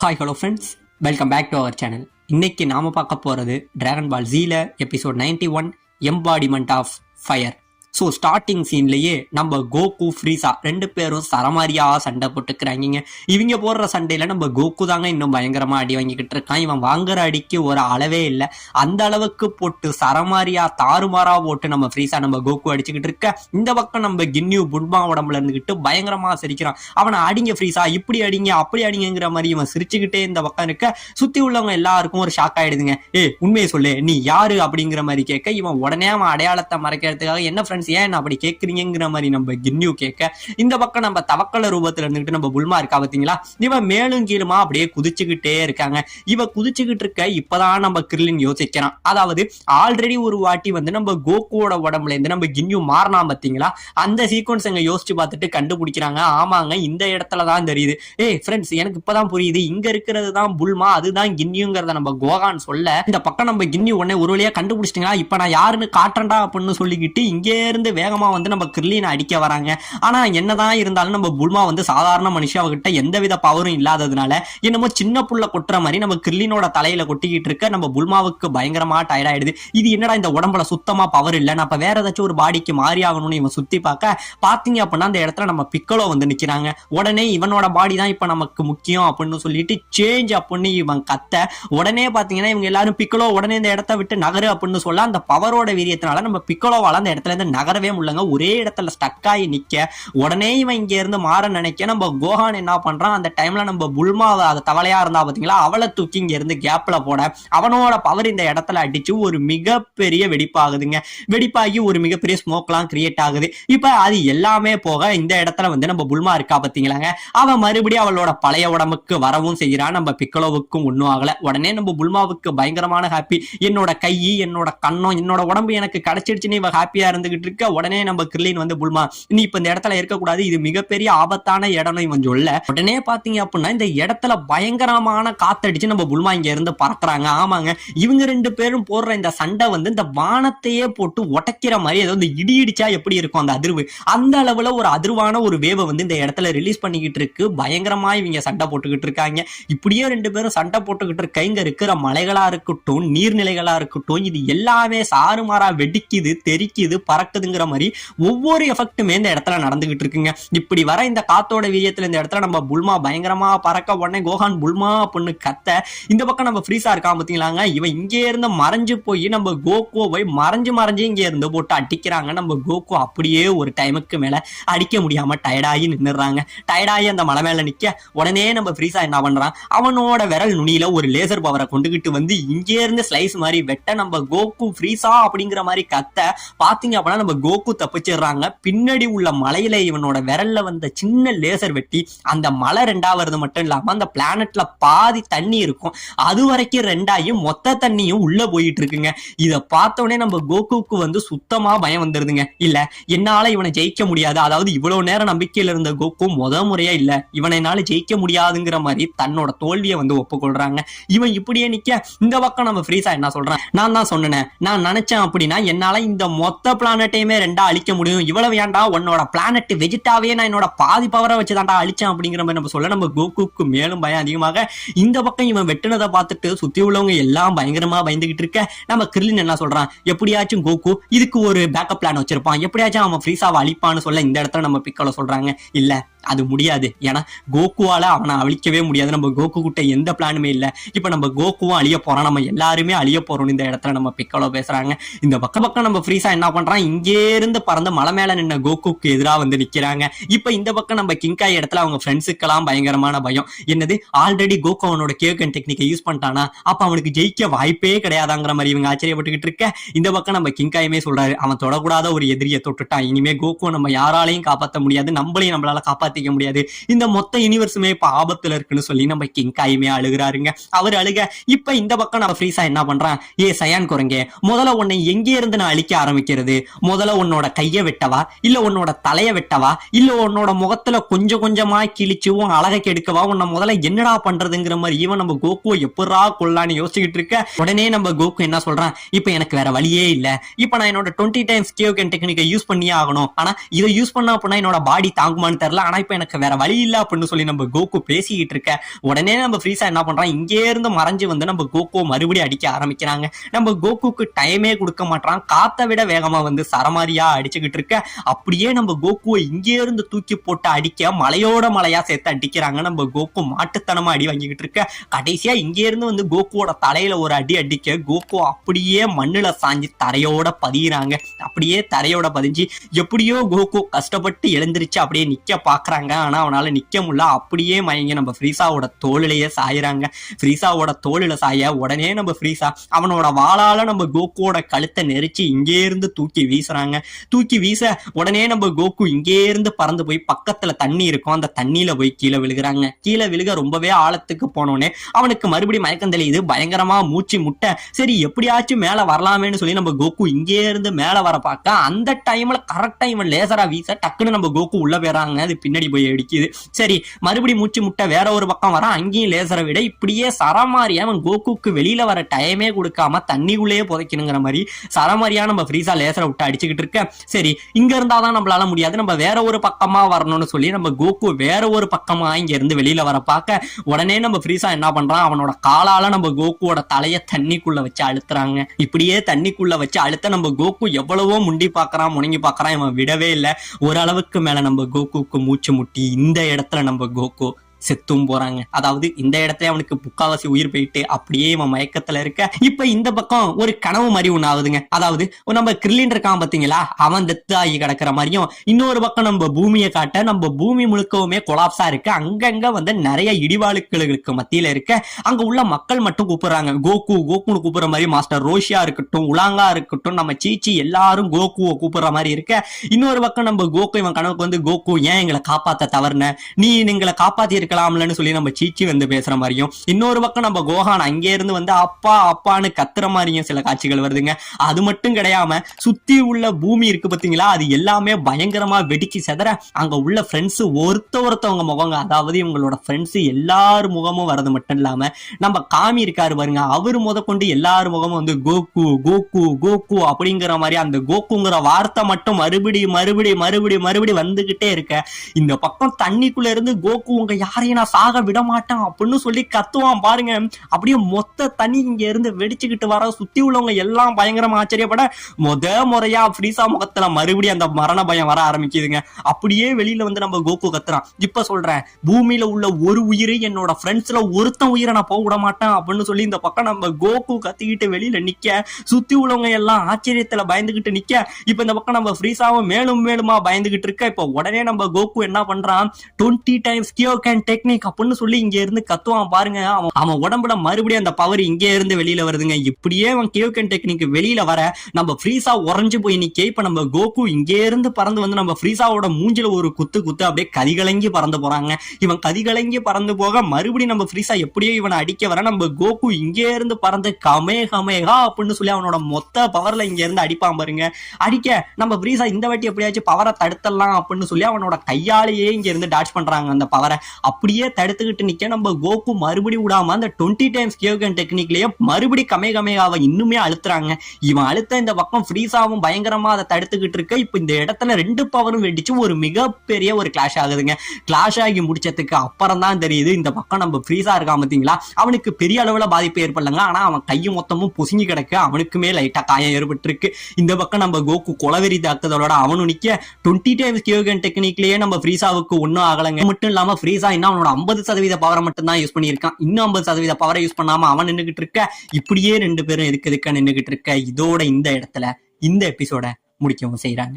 Hi hello friends, welcome back to our channel. இன்னைக்கு நாம பார்க்க போறது டிராகன் பால் ஜீல episode 91 embodiment of fire. So starting சீன்லயே நம்ம கோகு ஃப்ரீசா ரெண்டு பேரும் சரமாரியா சண்டை போட்டுக்கிறாங்க. இவங்க போடுற சண்டையில நம்ம கோகு தாங்க இன்னும் பயங்கரமா அடி வாங்கிக்கிட்டு இருக்கான். இவன் வாங்குற அடிக்கு ஒரு அளவே இல்லை. அந்த அளவுக்கு போட்டு சரமாரியா தாறுமாறா போட்டு நம்ம ஃப்ரீசா நம்ம கோகு அடிச்சுக்கிட்டு இருக்க. இந்த பக்கம் நம்ம கின்யூ புட்பா உடம்புல இருந்துகிட்டு பயங்கரமா சிரிக்கிறான். அவனை அடிங்க ஃப்ரீசா, இப்படி அடிங்க அப்படி அடிங்கிற மாதிரி இவன் சிரிச்சுக்கிட்டே இந்த பக்கம் இருக்க. சுத்தி உள்ளவங்க எல்லாருக்கும் ஒரு ஷாக் ஆயிடுதுங்க. உண்மையை சொல்லு, நீ யாரு அப்படிங்கிற மாதிரி கேட்க, இவன் உடனே அவன் அடையாளத்தை மறைக்கிறதுக்காக என்ன ஃப்ரெண்ட்ஸ் ஏன் அப்படி கேட்கறீங்கிற மாதிரி நம்ம கின்யூ கேட்க, இந்த பக்கம் நம்ம தவக்கல ரூபத்துல இருந்துகிட்டு நம்ம புல்மா இருக்கா பாத்தீங்களா, இவன் மேலும் கீழுமா அப்படியே குதிச்சுக்கிட்டே இருக்காங்க. இவ குதிச்சுக்கிட்டு இருக்க இப்பதான் நம்ம கிர்லின் யோசிக்கிறான். அதாவது ஆல்ரெடி ஒரு வாட்டி வந்து நம்ம கோகுவோட உடம்புல இருந்து நம்ம கின்யூ மாறினா பாத்தீங்களா, அந்த சீக்வன்ஸ் எங்க யோசிச்சு பார்த்துட்டு கண்டுபிடிக்கிறாங்க. ஆமாங்க, இந்த இடத்துலதான் தெரியுது. ஃப்ரெண்ட்ஸ், எனக்கு இப்பதான் புரியுது, இங்க இருக்கிறது தான் புல்மா, அதுதான் கின்யூங்கிறத நம்ம கோகான் சொல்ல, இந்த பக்கம் நம்ம கின்யூ உடனே ஒரு வழியா கண்டுபிடிச்சிட்டீங்களா, இப்ப நான் யாருன்னு காட்டுறேன்டா அப்படின்னு சொல்லிக்கிட்டு இங்கே இருந்து வேகமா வந்து நம்ம கிர்லினை அடிக்க வராங்க. ஆனா என்னதான் இருந்தாலும் நம்ம புல்மா வந்து சாதாரண மனுஷாவகிட்ட எந்தவித பவரும் இல்லாததுனால என்னமோ சின்ன புள்ள கொட்டுற மாதிரி நம்ம கிர்லினோட தலையில கொட்டிக்கிட்டு இருக்க. நம்ம புல்மாவுக்கு பயங்கரமா டயர்ட் ஆயிடுது. இது என்னடா இந்த உடம்புல சுத்தமா பவர் இல்ல, நான் அப்ப வேற ஏதாச்சும் ஒரு பாடிக்கு மாறி ஆகணும்னு இவன் சுத்தி பார்க்க, பாத்தீங்க அப்படின்னா அந்த இடத்துல நம்ம பிக்கலோ வந்து நிக்கிறாங்க. உடனே இவனோட பாடி தான் இப்ப நமக்கு முக்கியம் அப்படின்னு சொல்லிட்டு சேஞ்ச் அப்படின்னு இவன் கத்த, உடனே பாத்தீங்கன்னா இவங்க எல்லாரும் பிக்கலோ உடனே இந்த இடத்த விட்டு நகரு அப்படின்னு சொல்ல, அந்த பவரோட வீரியத்தினால நம்ம பிக்கலோவால அந்த இடத்துல இருந்து நகரவே முடியலங்க. ஒரே இடத்துல ஸ்டக் ஆகி நிக்க, உடனே இவன் இங்க இருந்து மாற நினைக்க நம்ம கோஹான் என்ன பண்றான், அந்த டைம்ல நம்ம புல்மா அது தவளையா இருந்தா பாத்தீங்களா, அவளை தூக்கி இங்க இருந்து கேப்ல போட, அவனோட பவர் இந்த இடத்துல அடிச்சு ஒரு மிகப்பெரிய வெடிப்பாகுதுங்க. வெடிப்பாகி ஒரு மிகப்பெரிய ஸ்மோக்லாம் கிரியேட் ஆகுது. இப்ப அது எல்லாமே போக இந்த இடத்துல வந்து நம்ம புல்மா இருக்கா பாத்தீங்களாங்க, அவன் மறுபடியும் அவளோட பழைய உடம்புக்கு வரவும் செய்யறான். நம்ம பிக்கலோவுக்கும் ஒன்னும் ஆகல. உடனே நம்ம புல்மாவுக்கு பயங்கரமான ஹாப்பி. என்னோட கை, என்னோட கண்ணம், என்னோட உடம்பு எனக்கு கிடைச்சிடுச்சுன்னு இவ ஹாப்பியா இருந்துகிட்டு இருக்க. உடனே நம்ம கிர்லின் வந்து புல்மா, நீ இப்ப இந்த இடத்துல இருக்கக்கூடாது, இது மிகப்பெரிய ஆபத்தான இடம் இவன் சொல்ல, உடனே பாத்தீங்க அப்படின்னா இந்த இடத்துல பயங்கரமான காத்தடிச்சு நம்ம புல்மா இங்க இருந்து பறக்குறாங்க. ஆமாங்க, இவங்க ரெண்டு பேரும் போடுற இந்த சண்டை வந்து இந்த வானத்தையே போட்டு உடைக்கிற மாதிரி, ஏதாவது இடி இடிச்சா எப்படி இருக்கும் அந்த அதிர்வு, அந்த அளவுல ஒரு அதிர்வான ஒரு வேவை வந்து இந்த இடத்துல ரிலீஸ் பண்ணிக்கிட்டு இருக்கு. பயங்கரமா இவங்க சண்டை போட்டுக்கிட்டு இருக்காங்க. இப்படியே ரெண்டு பேரும் சண்டை போட்டுக்கிட்டு இருக்க, இங்க இருக்கிற மலைகளா இருக்கட்டும், நீர்நிலைகளா இருக்கட்டும், இது எல்லாமே சாறுமாறா வெடிக்குது, தெரிக்குது, பறக்குதுங்கிற மாதிரி ஒவ்வொரு எஃபெக்ட்டுமே இந்த இடத்துல நடந்துகிட்டு இருக்குங்க. இப்படி வர இந்த காத்தோட வீரியத்துல இந்த இடத்துல நம்ம புல்மா பயங்கரமா பறக்க, உடனே கோஹான் புல்மா அப்படின்னு கத்த, இந்த பக்கம் நம்ம ஃப்ரீசா இருக்கான் பாத்தீங்களாங்க, இவன் இங்கே இருந்து மறைஞ்சு போய் நம்ம கோகுவை மறைஞ்சு இங்க இருந்து போட்டு அடிக்கிறாங்க. நம்ம கோகு அப்படியே ஒரு டைமுக்கு மேல அடிக்க முடியாம டயர்டாகி நின்னுறாங்க. டயர்டாகி அந்த மலை மேல நிக்க, உடனே நம்ம ஃப்ரீசா என்ன பண்றான், அவனோட விரல் நுனியில ஒரு லேசர் பவரை கொண்டுகிட்டு வந்து இங்கே இருந்து ஸ்லைஸ் மாதிரி வெட்ட, நம்ம கோகு ஃப்ரீசா அப்படிங்கிற மாதிரி கத்த, பாத்தீங்க அப்படின்னா நம்ம கோகு தப்பிச்சிடுறாங்க. பின்னாடி உள்ள மலையில இவனோட விரல்ல வந்த சின்ன லேசர் வெட்டி அந்த மலை ரெண்டாவது மட்டும் இல்லாம அந்த பிளானட்ல பாதி தண்ணி இருக்கும், அது வரைக்கும் ரெண்டாயி மொத்த தண்ணியும் உள்ள போயிட்டு இருக்குங்க. இத பார்த்தோடனே நம்ம கோகுக்கு வந்து சுத்தமா பயம் வந்துருதுங்க. இல்ல, என்னால இவனை ஜெயிக்க முடியாது, அதாவது இவ்வளவு நேரம் நம்பிக்கையில இருந்த கோகு முறையா இல்ல, இவனை என்னால ஜெயிக்க முடியாதுங்கிற மாதிரி தன்னோட தோல்வியை வந்து ஒப்புக்கொள்றாங்க. இவன் இப்படியே நிக்க, இந்த பக்கம் நம்ம ஃப்ரீசா என்ன சொல்றான், நான் தான் சொன்னேன், நான் நினைச்சேன் அப்படின்னா என்னால இந்த மொத்த பிளானட்டையுமே ரெண்டா அழிக்க முடியும், இவ்வளவு வேண்டா உன்னோட பிளானட் வெஜிட்டாவே நான் என்னோட பாதி பவரை வச்சுதான்டா அழிச்சேன் அப்படிங்கிற மாதிரி நம்ம சொல்ல, நம்ம கோகுக்கு மேலும் பயம் அதிகமாக. இந்த பக்கம் இவன் வெட்டுனதை பார்த்துட்டு சுத்தி உள்ளவங்க எல்லாம் பயங்கரமா பயந்துகிட்டு இருக்க, நம்ம கிர்லின் என்ன சொல்றான், எப்படியாச்சும் கோகு இதுக்கு ஒரு பேக்கப் பிளான் வச்சிருப்பான், எப்படியாச்சும் அவன் ஃப்ரீசாவை அழிப்பான்னு சொல்ல, இந்த இடத்துல நம்ம பிக்கல சொல்றாங்க, இல்ல அது முடியாது, ஏன்னா கோகுவால அவனை அழிக்கவே முடியாது, நம்ம கோகு கிட்ட எந்த பிளானுமே இல்ல, இப்ப நம்ம கோகுவும் அழிய போறான், நம்ம எல்லாருமே அழிய போறோம் இந்த இடத்துல நம்ம பிக்கலோ பேசுறாங்க. இந்த பக்கம் நம்ம ஃப்ரீசா என்ன பண்றான், இங்கே இருந்து பறந்து மலை மேல நின்ன கோகுக்கு எதிராக வந்து நிக்கிறாங்க. இப்ப இந்த பக்கம் நம்ம கிங்காய் இடத்துல அவங்க ஃப்ரெண்ட்ஸுக்கெல்லாம் பயங்கரமான பயம். என்னது, ஆல்ரெடி கோகு அவனோட கேகன் டெக்னிக்கை யூஸ் பண்ணிட்டானா, அப்ப அவனுக்கு ஜெயிக்க வாய்ப்பே கிடையாதாங்கிற மாதிரி இவங்க ஆச்சரியப்பட்டுக்கிட்டு இருக்க. இந்த பக்கம் நம்ம கிங்காயுமே சொல்றாரு, அவன் தொடக்கூடாத ஒரு எதிரியை தொட்டுட்டான், இனிமே கோகு நம்ம யாராலையும் காப்பாற்ற முடியாது, நம்மளையும் நம்மளால காப்பாத்திக்க முடியாது, இந்த மொத்த யூனிவர்ஸுமே இப்ப ஆபத்துல இருக்குன்னு சொல்லி நம்ம கிங்காயுமே அழுகுறாருங்க. அவர் அழுக, இப்ப இந்த பக்கம் நம்ம ஃப்ரீசா என்ன பண்றான், சயான் குரங்கே, முதல்ல உன்னை எங்கே இருந்து நான் அழிக்க ஆரம்பிக்கிறது, முதல்ல உன்னோட கையை வெட்டவா, இல்ல உன்னோட தலையை வெட்டவா, இல்ல உன்னோட முகத்துல கொஞ்சம் கொஞ்சமா கிழிச்சு உன் அழகை கெடுக்கவா, உன்னை முதல்ல என்னடா பண்றதுங்கிற மாதிரி இவன் நம்ம கோகுவை எப்படா கொள்ளான்னு யோசிச்சுக்கிட்டு இருக்க. உடனே நம்ம கோகு என்ன சொல்றான், இப்ப எனக்கு வேற வழியே இல்ல, இப்ப நான் என்னோட 20 டைம்ஸ் கேகன் டெக்னிக்கை யூஸ் பண்ணியே ஆகணும், ஆனா இதை யூஸ் பண்ணா அப்படின்னா என்னோட பாடி தாங்குமான்னு தெரியல, ஆனா இப்ப எனக்கு வேற வழி இல்ல அப்படின்னு சொல்லி நம்ம கோகு பேசிக்கிட்டு இருக்க உடனே நம்ம ஃப்ரீசா என்ன பண்றான், இங்கே இருந்து மறைஞ்சு வந்து நம்ம கோகு மறுபடியும் அடிக்க ஆரம்பிக்கிறாங்க. நம்ம கோகுக்கு டைமே கொடுக்க மாட்டான், காத்த விட வேகமா வந்து சரமாரியா அடிச்சுக்கிட்டு இருக்க. அப்படியே நம்ம கோகுவை இங்கே இருந்து தூக்கி போட்டு அடிக்க மலையோட மலையா சேர்த்து அடிக்கிறாங்க. நம்ம கோகு மாட்டுத்தனமா அடி வாங்கிக்கிட்டு இருக்க. கடைசியா இங்கே இருந்து வந்து கோகுவோட தலையில ஒரு அடி அடிக்க கோகு அப்படியே மண்ணுல சாஞ்சி தரையோட பதிகிறாங்க. அப்படியே தரையோட பதிஞ்சு எப்படியோ கோகு கஷ்டப்பட்டு எழுந்திருச்சு அப்படியே நிக்க பாக்குறாங்க. ஆனா அவனால நிக்க முடியல. அப்படியே மயங்கி நம்ம ஃப்ரீசாவோட தோளிலேயே சாயிறாங்க. ஃப்ரீசாவோட தோளில சாய உடனே நம்ம ஃப்ரீசா அவனோட வாளால நம்ம கோகுவோட கழுத்தை நெரிச்சு இங்கே இருந்து தூக்கி வீசுறாங்க. தூக்கி வீச உடனே நம்ம கோகு இங்கே இருந்து பறந்து போய் பக்கத்துல தண்ணி இருக்கும், அந்த தண்ணியில போய் கீழே விழுகிறாங்க. கீழே விழுக ரொம்பவே ஆழத்துக்கு போனோடனே அவனுக்கு மறுபடியும் மயக்கம் தெளியுது, பயங்கரமா மூச்சு முட்டை. சரி எப்படியாச்சும் மேல வரலாமேன்னு சொல்லி நம்ம கோகு இங்கே இருந்து மேல வர பார்க்க அந்த டைம்ல கரெக்டா இவன் லேசரா வீச டக்குன்னு நம்ம கோகு உள்ள போயிறாங்க. அது பின்னாடி போய் அடிக்குது. சரி மறுபடியும் மூச்சு முட்டை வேற ஒரு பக்கம் வர, அங்கேயும் லேசரை விட இப்படியே சரமாரியா அவன் கோகுக்கு வெளியில வர டைமே கொடுக்காம தண்ணிக்குள்ளேயே புதைக்கணுங்கிற மாதிரி சரமாரியா நம்ம ஃப்ரீசா லேசரை விட்டு அடிச்சுக்கிட்டு இருக்க. சரி இங்க இருந்தாதான் நம்மளால முடியாது, நம்ம வேற ஒரு பக்கமா வரணும்னு சொல்லி நம்ம கோகு வேற ஒரு பக்கமா இங்க இருந்து வெளியில வர பார்க்க உடனே நம்ம ஃப்ரீசா என்ன பண்றான், அவனோட காலால நம்ம கோகுவோட தலைய தண்ணிக்குள்ள வச்சு அழுத்துறாங்க. இப்படியே தண்ணிக்குள்ள வச்சு அழுத்த நம்ம கோகு எவ்வளவோ முண்டி பாக்குறான், முணங்கி பாக்குறான், இவன் விடவே இல்லை. ஓரளவுக்கு மேல நம்ம கோகுக்கு மூச்சு முட்டி இந்த இடத்துல நம்ம கோகு செத்தும் போறாங்க. அதாவது இந்த இடத்துல அவனுக்கு முக்காவாசி உயிர் போயிட்டு அப்படியே இவன் மயக்கத்துல இருக்க. இப்ப இந்த பக்கம் ஒரு கனவு மாதிரி ஒண்ணு ஆகுதுங்க. அதாவது நம்ம கிரில்லின் இருக்கான் பாத்தீங்களா, அவன் டெத் ஆகி கிடக்குற மாதிரியும் இன்னொரு பக்கம் நம்ம பூமியை காட்ட நம்ம பூமி முழுக்கவுமே கொலாப்ஸா இருக்கு. அங்கங்க வந்து நிறைய இடிவாளுக்களுக்கு மத்தியில இருக்க. அங்க உள்ள மக்கள் மட்டும் கூப்பிடுறாங்க கோகு கோகுன்னு கூப்பிடுற மாதிரி. மாஸ்டர் ரோஷியா இருக்கட்டும், உலாங்கா இருக்கட்டும், நம்ம சீச்சி எல்லாரும் கோகுவை கூப்பிடுற மாதிரி இருக்க. இன்னொரு பக்கம் நம்ம கோகு இவன் கனவுக்கு வந்து கோகு ஏன் எங்களை காப்பாத்த தவறுன, நீ எங்களை காப்பாத்தி இருக்கலாம்லன்னு சொல்லி நம்ம சீச்சி வந்து பேசுற மாதிரியும், இன்னொரு பக்கம் நம்ம கோஹான் அங்கே இருந்து வந்து அப்பா அப்பான்னு கத்துற மாதிரியும் சில காட்சிகள் வருதுங்க. அது மட்டும் கிடையாம சுத்தி உள்ள பூமி இருக்கு பாத்தீங்களா, அது எல்லாமே பயங்கரமா வெடிச்சு செதற அங்க உள்ள ஃப்ரெண்ட்ஸ் ஒருத்தவங்க முகங்க, அதாவது இவங்களோட ஃப்ரெண்ட்ஸ் எல்லாரும் முகமும் வரது மட்டும் இல்லாம நம்ம காமி இருக்காரு பாருங்க, அவரு முத கொண்டு எல்லாரும் முகமும் வந்து கோகு கோகு கோகு அப்படிங்கிற மாதிரி அந்த கோகுங்கிற வார்த்தை மட்டும் மறுபடி வந்துகிட்டே இருக்க. இந்த பக்கம் தண்ணிக்குள்ள இருந்து கோகு உங்க யாரையும் நான் சாக விட மாட்டேன் அப்படின்னு சொல்லி கத்துவான் பாருங்க. அப்படியே மொத்த தண்ணி இங்க இருந்து வெடிச்சுக்கிட்டு வர சுத்தி உள்ளவங்க எல்லாம் பயங்கரமா ஆச்சரியப்பட முறையா ஃப்ரீசா முகத்துல மறுபடியும் அந்த மரண பயம் வர ஆரம்பிக்குதுங்க. அப்படியே வெளியில வந்து நம்ம கோகு கத்துறான், இப்ப சொல்றேன் பூமியில உள்ள ஒரு உயிர் என்னோட ஃப்ரெண்ட்ஸ்ல ஒருத்தன் உயிரை நான் போக விட மாட்டேன் அப்படின்னு சொல்லி இந்த பக்கம் நம்ம கோகு கத்திக்கிட்டு வெளியில நிக்க, சுத்தி உள்ளவங்க எல்லாம் ஆச்சரியத்துல பயந்துகிட்டு நிக்க. இப்ப இந்த பக்கம் நம்ம ஃப்ரீசாவும் மேலுமா பயந்துகிட்டு இருக்க. இப்ப உடனே நம்ம கோகு என்ன பண்றான், 20 times கியோகன் டெக்னிக் அப்படின்னு சொல்லி இங்க இருந்து கத்துவான் பாருங்க. அவன் உடம்புல மறுபடியும் அந்த பவர் இங்க இருந்து வெளியில வருதுங்க. இப்படியே அவன் கியோகன் டெக்னிக் வெளியில வர நம்ம ஃப்ரீசா உறைஞ்சு போய் நிக்க. இப்ப நம்ம கோகு இங்கே இருந்து பறந்து வந்து நம்ம ஃப்ரீசாவோட மூஞ்சில ஒரு குத்து அப்படியே கதிகலங்கி பறந்து போறாங்க. இவன் கதிகலங்கி பறந்து போக மறுபடியும் நம்ம ஃப்ரீசா எப்படியோ இவனை அடிக்க வர நம்ம கோகு இங்கே இருந்து பறந்து கமேகா அப்படின்னு சொல்லி அவனோட மொத்த பவர்ல இங்க இருந்து அடிப்பான் பாருங்க. அடிக்க நம்ம ஃப்ரீசா இந்த வாட்டி எப்படியாச்சும் பவரை தடுத்தலாம் அப்படின்னு சொல்லி அவனோட கையாலேயே இங்க இருந்து டாச் பண்றாங்க அந்த பவரை. அப்படியே தடுத்துக்கிட்டு நிக்க நம்ம கோகு மறுபடியும் விடாம அந்த 20 times கியோகன் டெக்னிக்லயே மறுபடி கமேகமேகாவை இன்னுமே அழுத்துறாங்க. இவன் அழுத்த இந்த பக்கம் ஃப்ரீசாவும் பயங்கரமா அதை தடுத்துக்கிட்டு இருக்க. இப்ப இந்த இடத்துல ரெண்டு பவரும் வெடிச்சு ஒரு மிகப்பெரிய ஒரு கிளாஷ் ஆகுதுங்க. கிளாஷ் ஆகி முடிச்சதுக்கு அப்புறம் தான் தெரியுது இந்த பக்கம் நம்ம ஃப்ரீசா இருக்கான் பாத்தீங்களா, அவனுக்கு பெரிய அளவுல பாதிப்பு ஏற்படலங்க. ஆனா அவன் கையும் மொத்தமும் பொசுங்கி கிடக்கு, அவனுக்குமே லைட்டா காயம் ஏற்பட்டு இருக்கு. இந்த பக்கம் நம்ம கோகு கொலவெறி தாக்குதலோட அவனு நிக்க 20 times கியோகன் டெக்னிக்லயே நம்ம ஃப்ரீசாவுக்கு ஒன்னும் ஆகலங்க. மட்டும் இல்லாம ஃப்ரீசா இன்னும் அவனோட 50% பவரை மட்டும் தான் யூஸ் பண்ணியிருக்கான். இன்னும் 50% பவரை யூஸ் பண்ணாம அவன் நின்னுகிட்டு இருக்க. இப்படியே ரெண்டு பேரும் இருக்குதுக்க நின்னுகிட்டு இருக்க. இதோட இந்த இடத்துல இந்த எபிசோட முடிக்கவும் செய்யறாங்க.